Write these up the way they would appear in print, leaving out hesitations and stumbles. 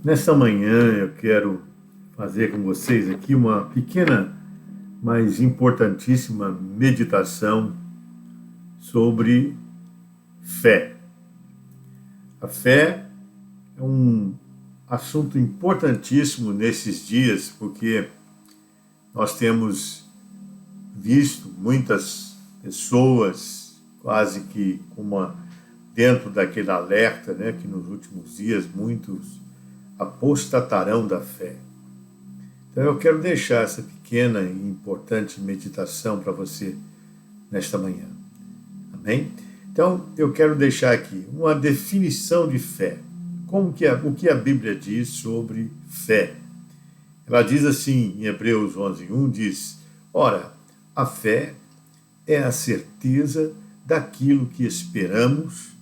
Nesta manhã eu quero fazer com vocês aqui uma pequena, mas importantíssima meditação sobre fé. A fé é um assunto importantíssimo nesses dias, porque nós temos visto muitas pessoas quase que dentro daquele alerta, né, que nos últimos dias muitos apostatarão da fé. Então eu quero deixar essa pequena e importante meditação para você nesta manhã. Amém? Então eu quero deixar aqui uma definição de fé. O que a Bíblia diz sobre fé? Ela diz assim, em Hebreus 11:1, diz: ora, a fé é a certeza daquilo que esperamos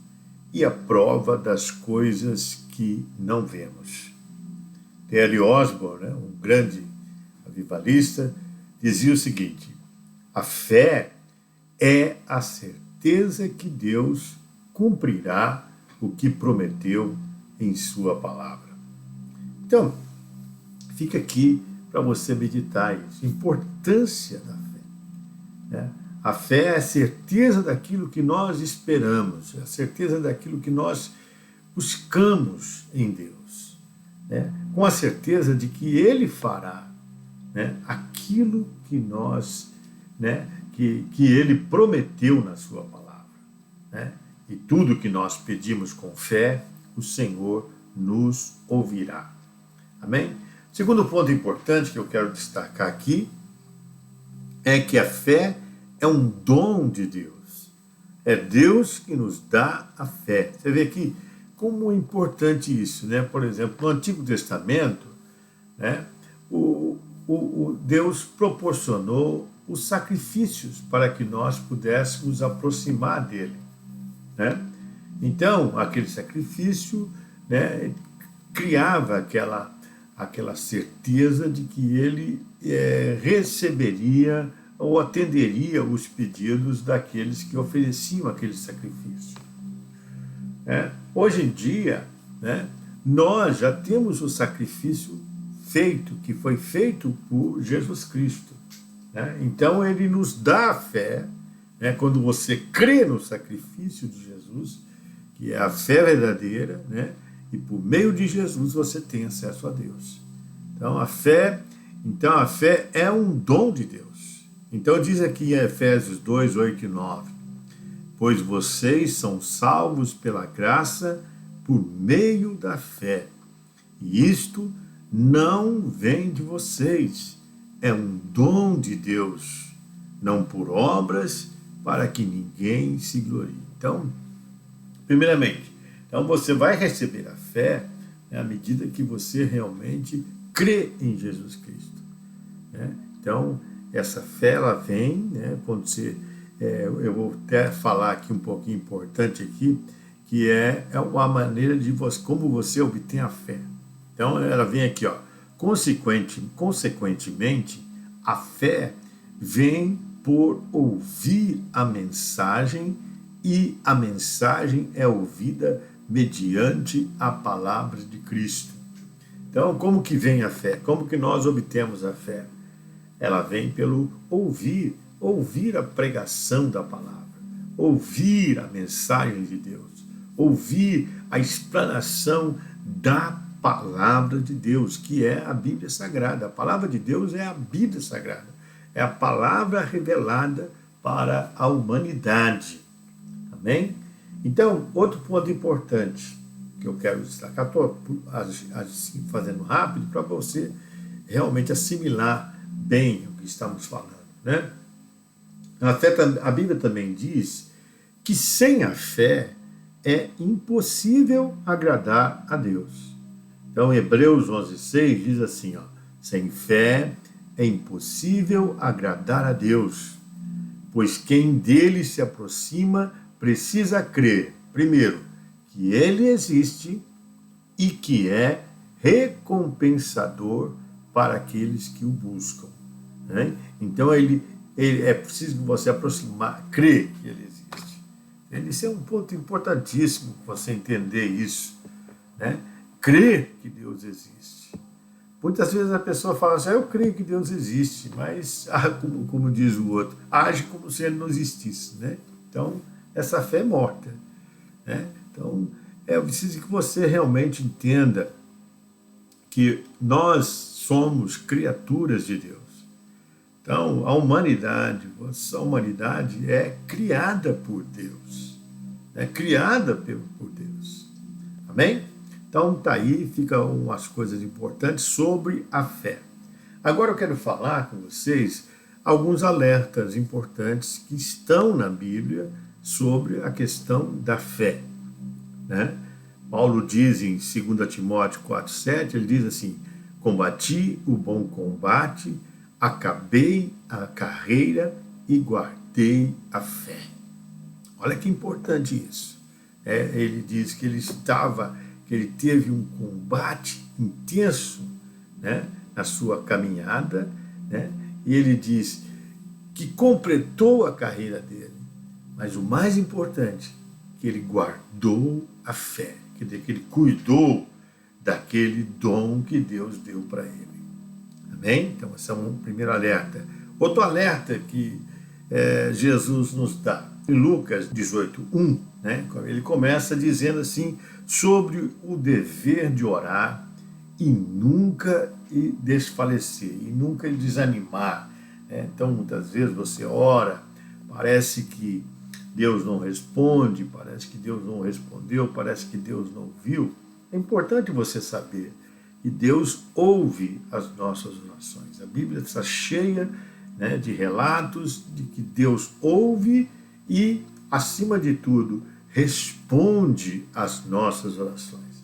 e a prova das coisas que não vemos. T.L. Osborne, um grande avivalista, dizia o seguinte: a fé é a certeza que Deus cumprirá o que prometeu em sua palavra. Então, fica aqui para você meditar isso, a importância da fé, né? A fé é a certeza daquilo que nós esperamos, é a certeza daquilo que nós buscamos em Deus, né? Com a certeza de que Ele fará, né, aquilo que nós, né, que Ele prometeu na sua palavra, né? E tudo que nós pedimos com fé, o Senhor nos ouvirá. Amém? Segundo ponto importante que eu quero destacar aqui é que a fé é um dom de Deus. É Deus que nos dá a fé. Você vê aqui como é importante isso, né? Por exemplo, no Antigo Testamento, né, Deus proporcionou os sacrifícios para que nós pudéssemos aproximar dele, né? Então, aquele sacrifício, né, criava aquela certeza de que ele receberia ou atenderia os pedidos daqueles que ofereciam aquele sacrifício. Hoje em dia, né, nós já temos o sacrifício feito, que foi feito por Jesus Cristo, né? Então ele nos dá a fé, né, quando você crê no sacrifício de Jesus, que é a fé verdadeira, né, e por meio de Jesus você tem acesso a Deus. Então a fé é um dom de Deus. Então diz aqui em Efésios 2:8-9, pois vocês são salvos pela graça por meio da fé. E isto não vem de vocês, é um dom de Deus, não por obras, para que ninguém se glorie. Então, primeiramente, você vai receber a fé, né, à medida que você realmente crê em Jesus Cristo, né? Então, essa fé, ela vem, né, quando você... eu vou até falar aqui um pouquinho importante aqui, que é uma maneira de como você obtém a fé. Então, ela vem aqui, ó. Consequentemente, a fé vem por ouvir a mensagem, e a mensagem é ouvida mediante a palavra de Cristo. Então, como que vem a fé? Como que nós obtemos a fé? Ela vem pelo ouvir a pregação da palavra, ouvir a mensagem de Deus, ouvir a explanação da palavra de Deus, que é a Bíblia Sagrada. A palavra de Deus é a Bíblia Sagrada, é a palavra revelada para a humanidade. Amém? Então, outro ponto importante que eu quero destacar, estou assim, fazendo rápido para você realmente assimilar bem o que estamos falando, né? A Bíblia também diz que sem a fé é impossível agradar a Deus. Então, Hebreus 11:6 diz assim, ó, sem fé é impossível agradar a Deus, pois quem dele se aproxima precisa crer, primeiro, que ele existe e que é recompensador para aqueles que o buscam, né? Então, é preciso que você aproximar, crer que ele existe. Isso é um ponto importantíssimo, você entender isso, né? crer que Deus existe. Muitas vezes a pessoa fala assim, eu creio que Deus existe, mas, como diz o outro, age como se ele não existisse, né? Então, essa fé é morta, né? Então, eu preciso que você realmente entenda que nós somos criaturas de Deus. Então, a humanidade é criada por Deus, é criada por Deus. Amém? Então, tá aí, ficam umas coisas importantes sobre a fé. Agora eu quero falar com vocês alguns alertas importantes que estão na Bíblia sobre a questão da fé, né? Paulo diz em 2 Timóteo 4,7, ele diz assim, combati o bom combate, acabei a carreira e guardei a fé. Olha que importante isso. Ele diz que ele teve um combate intenso, né, na sua caminhada, né, e ele diz que completou a carreira dele. Mas o mais importante, que ele guardou a fé, quer dizer, que ele cuidou daquele dom que Deus deu para ele. Amém? Então, esse é um primeiro alerta. Outro alerta que Jesus nos dá, em Lucas 18:1, né, ele começa dizendo assim, sobre o dever de orar e nunca desfalecer, e nunca desanimar. Então, muitas vezes você ora, parece que Deus não responde, parece que Deus não respondeu, parece que Deus não viu. É importante você saber que Deus ouve as nossas orações. A Bíblia está cheia, né, de relatos de que Deus ouve e, acima de tudo, responde às nossas orações.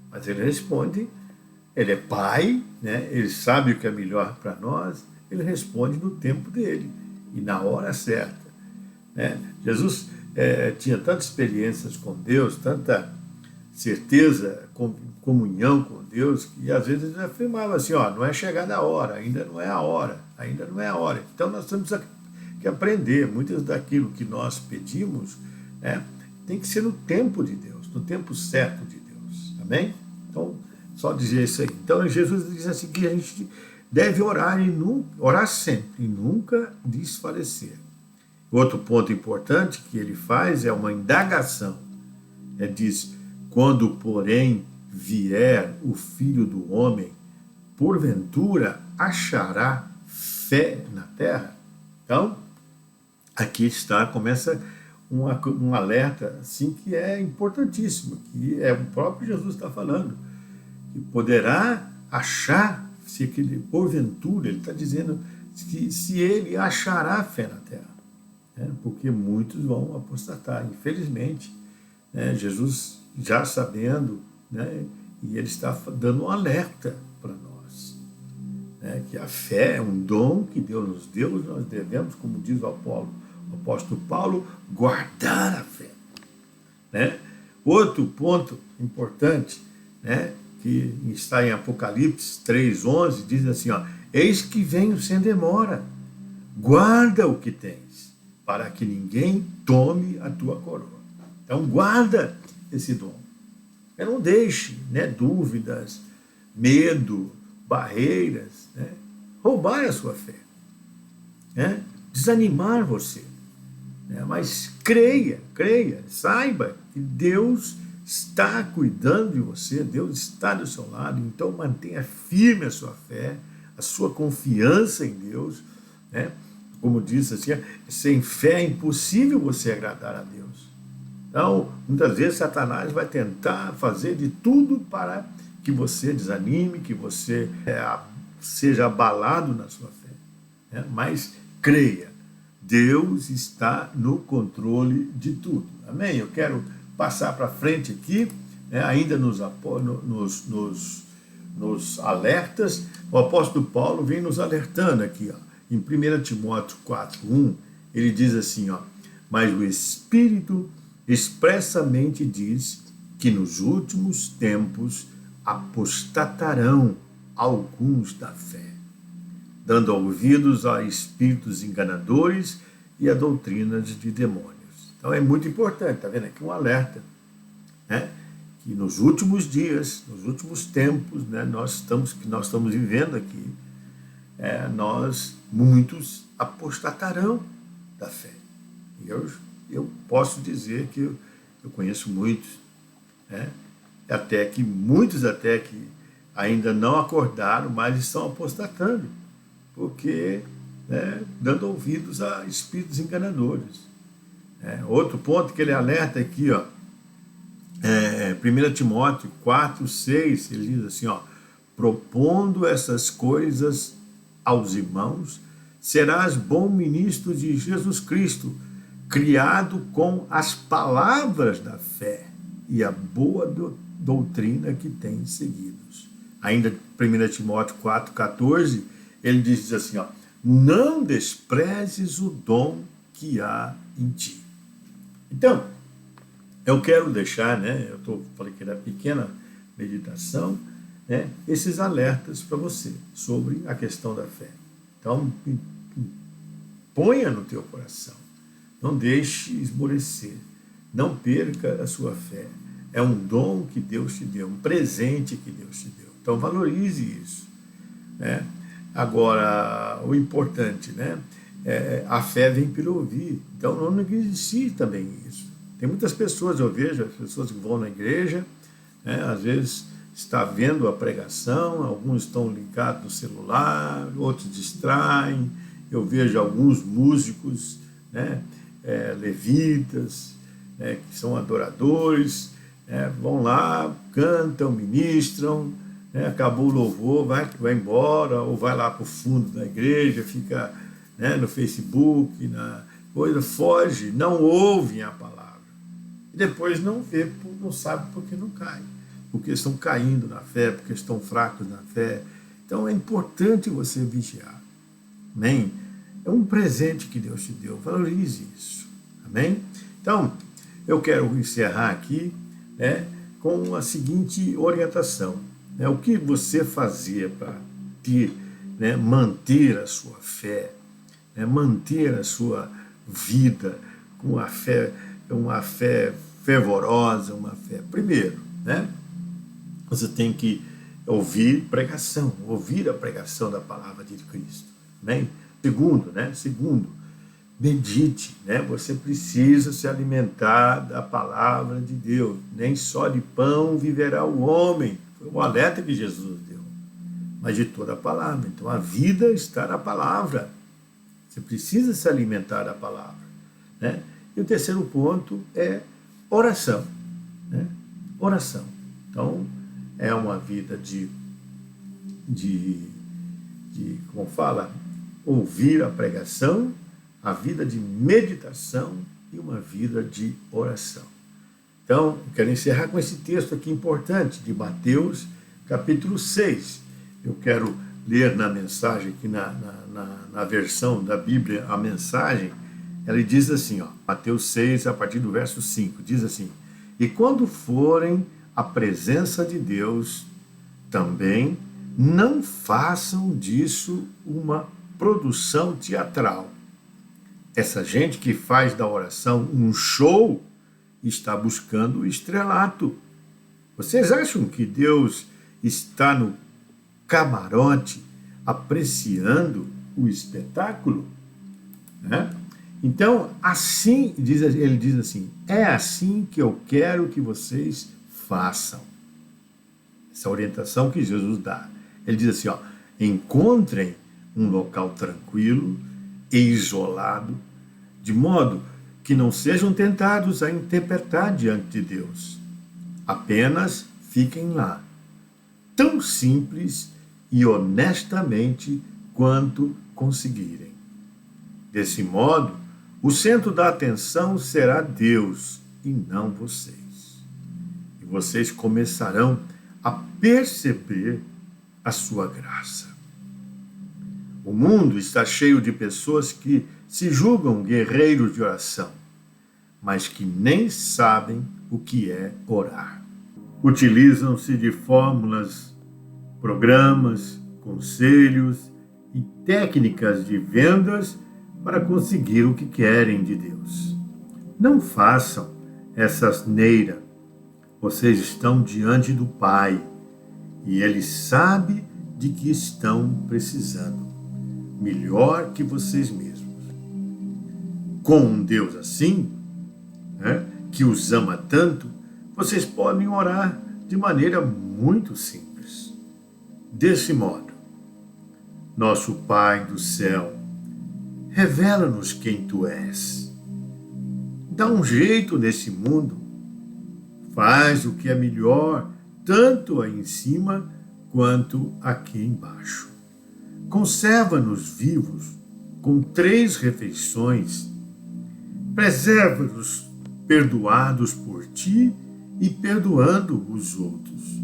Mas Ele responde, Ele é Pai, né, Ele sabe o que é melhor para nós, Ele responde no tempo dele e na hora certa. Jesus tinha tantas experiências com Deus, tanta certeza, comunhão com Deus, que às vezes ele afirmava assim, não é chegada a hora, ainda não é a hora, ainda não é a hora. Então nós temos que aprender, muitas daquilo que nós pedimos, tem que ser no tempo de Deus, no tempo certo de Deus. Amém? Então, só dizer isso aí. Então Jesus diz assim que a gente deve orar orar sempre e nunca desfalecer. Outro ponto importante que ele faz é uma indagação. Ele diz, quando, porém, vier o Filho do Homem, porventura achará fé na terra? Então, aqui começa um alerta assim, que é importantíssimo, que o próprio Jesus está falando, que poderá achar, se aquele, porventura, ele está dizendo que se ele achará fé na terra. Porque muitos vão apostatar, infelizmente. Jesus já sabendo, e ele está dando um alerta para nós, que a fé é um dom que Deus nos deu, nós devemos, como diz o apóstolo Paulo, guardar a fé. Outro ponto importante, que está em Apocalipse 3:11, diz assim, eis que venho sem demora, guarda o que tens, para que ninguém tome a tua coroa. Então, guarda esse dom. Não deixe dúvidas, medo, barreiras, roubar a sua fé, desanimar você. Mas creia, saiba que Deus está cuidando de você, Deus está do seu lado, então mantenha firme a sua fé, a sua confiança em Deus, Como diz assim, sem fé é impossível você agradar a Deus. Então, muitas vezes Satanás vai tentar fazer de tudo para que você desanime, que você seja abalado na sua fé. Mas creia, Deus está no controle de tudo. Amém? Eu quero passar para frente aqui, ainda nos alertas. O apóstolo Paulo vem nos alertando aqui, Em 1 Timóteo 4:1, ele diz assim, mas o Espírito expressamente diz que nos últimos tempos apostatarão alguns da fé, dando ouvidos a espíritos enganadores e a doutrinas de demônios. Então é muito importante, está vendo aqui um alerta, que nos últimos dias, nos últimos tempos, né, que nós estamos vivendo aqui, muitos apostatarão da fé. E eu posso dizer que eu conheço muitos, né, muitos até que ainda não acordaram, mas estão apostatando, porque, né, dando ouvidos a espíritos enganadores. Outro ponto que ele alerta aqui, 1 Timóteo 4, 6, ele diz assim, propondo essas coisas aos irmãos, serás bom ministro de Jesus Cristo, criado com as palavras da fé e a boa doutrina que tens seguidos. Ainda 1 Timóteo 4, 14, ele diz assim, não desprezes o dom que há em ti. Então, eu quero deixar, né, falei que era pequena meditação, né, esses alertas para você sobre a questão da fé. Então, ponha no teu coração, não deixe esmorecer, não perca a sua fé. É um dom que Deus te deu, um presente que Deus te deu. Então, valorize isso. Né? Agora, o importante, né, a fé vem pelo ouvir. Então, não negligencie também isso. Tem muitas pessoas, eu vejo, as pessoas que vão na igreja, né, às vezes está vendo a pregação, alguns estão ligados no celular, outros distraem. Eu vejo alguns músicos, né, levitas, que são adoradores, vão lá, cantam, ministram, acabou o louvor, vai embora, ou vai lá para o fundo da igreja, fica, né, no Facebook, na coisa, foge, não ouvem a palavra. E depois não sabe por que não cai. Porque estão caindo na fé, porque estão fracos na fé. Então é importante você vigiar. Amém? É um presente que Deus te deu. Valorize isso. Amém? Então, eu quero encerrar aqui, né, com a seguinte orientação. Né? O que você fazia para manter a sua fé, né, manter a sua vida com uma fé fervorosa, uma fé. Primeiro, né, você tem que ouvir a pregação da palavra de Cristo. Né? Segundo, medite. Né? Você precisa se alimentar da palavra de Deus. Nem só de pão viverá o homem. Foi o alerta que Jesus deu. Mas de toda a palavra. Então a vida está na palavra. Você precisa se alimentar da palavra. Né? E o terceiro ponto é oração. Né? Oração. Então, é uma vida como fala, ouvir a pregação, a vida de meditação e uma vida de oração. Então, eu quero encerrar com esse texto aqui importante, de Mateus, capítulo 6. Eu quero ler na mensagem, aqui na versão da Bíblia, a mensagem. Ela diz assim, Mateus 6, a partir do verso 5, diz assim: e quando forem à presença de Deus, também não façam disso uma produção teatral. Essa gente que faz da oração um show está buscando o estrelato. Vocês acham que Deus está no camarote apreciando o espetáculo? Né? Então, assim, ele diz assim, é assim que eu quero que vocês façam. Essa orientação que Jesus dá. Ele diz assim, encontrem um local tranquilo e isolado, de modo que não sejam tentados a interpretar diante de Deus. Apenas fiquem lá, tão simples e honestamente quanto conseguirem. Desse modo, o centro da atenção será Deus e não vocês. E vocês começarão a perceber a sua graça. O mundo está cheio de pessoas que se julgam guerreiros de oração, mas que nem sabem o que é orar. Utilizam-se de fórmulas, programas, conselhos e técnicas de vendas para conseguir o que querem de Deus. Não façam essa asneira. Vocês estão diante do Pai e Ele sabe de que estão precisando, melhor que vocês mesmos. Com um Deus assim, né, que os ama tanto, vocês podem orar de maneira muito simples. Desse modo, nosso Pai do céu, revela-nos quem Tu és. Dá um jeito nesse mundo. Faz o que é melhor, tanto aí em cima quanto aqui embaixo. Conserva-nos vivos com 3 refeições. Preserva-nos perdoados por Ti e perdoando os outros.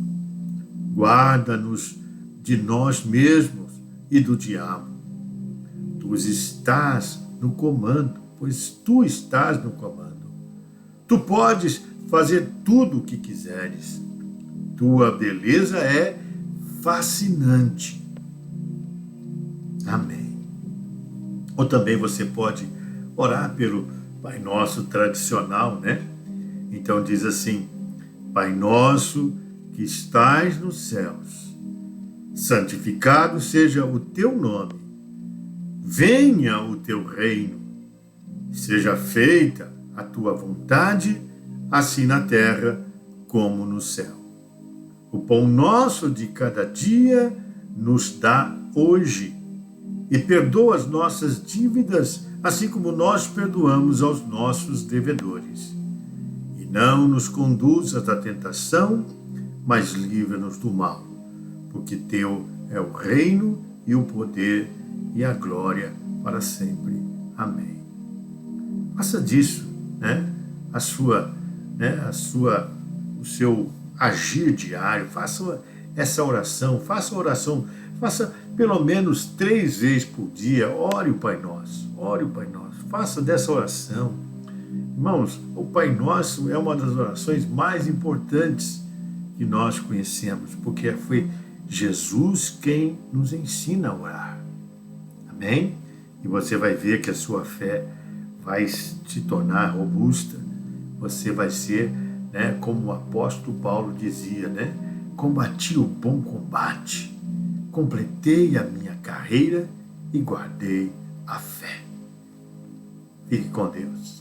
Guarda-nos de nós mesmos e do diabo. Tu estás no comando, pois Tu estás no comando. Tu podes fazer tudo o que quiseres. Tua beleza é fascinante. Amém. Ou também você pode orar pelo Pai Nosso tradicional, né? Então diz assim: Pai Nosso que estais nos céus, santificado seja o Teu nome. Venha o Teu reino. Seja feita a Tua vontade, assim na terra como no céu. O pão nosso de cada dia nos dá hoje. E perdoa as nossas dívidas, assim como nós perdoamos aos nossos devedores. E não nos conduzas à tentação, mas livra-nos do mal. Porque Teu é o reino e o poder e a glória para sempre. Amém. Faça disso, o seu agir diário. Faça essa oração, faça pelo menos 3 vezes por dia. Ore o Pai Nosso, faça dessa oração. Irmãos, o Pai Nosso é uma das orações mais importantes que nós conhecemos, porque foi Jesus quem nos ensina a orar. Amém? E você vai ver que a sua fé vai se tornar robusta. Você vai ser, como o apóstolo Paulo dizia, combati o bom combate, completei a minha carreira e guardei a fé. Fique com Deus.